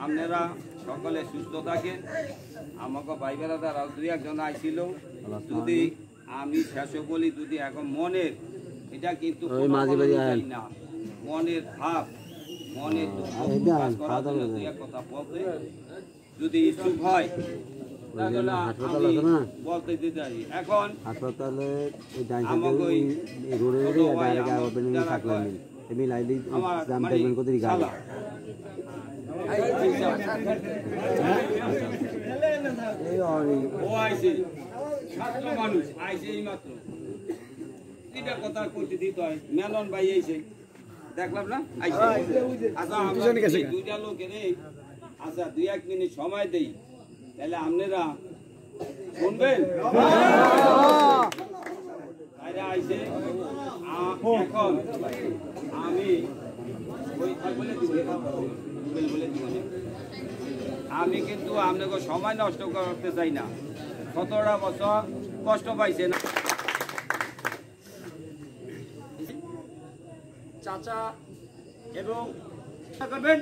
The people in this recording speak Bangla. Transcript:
আপনারা সকলে সুস্থ থাকেন। আমাকে ভাই বেড়াদার আর দুই একজন আইছিল, যদি আমি শেষে বলি, যদি এখন মনের এটা কিন্তু না, মনের ভাব, মনের দুই এক কথা বলতে যদি ইচ্ছুক হয় তাহলে বলতে দিতে পারি। এখন হাসপাতালে মানুষ আইসে এই মাত্র এটা কথা করতে দিতে হয়। মেলন ভাই আইসে দেখলাম না, আচ্ছা দুইটা লোকের আচ্ছা 2-1 মিনিট সময় দেই, তাহলে আপনারা শুনবেন। আইসে এখন আমি আমি কিন্তু আপনাকে সময় নষ্ট করতে চাই না। 17টা বছর কষ্ট পাইছেন চাচা এবং করবেন।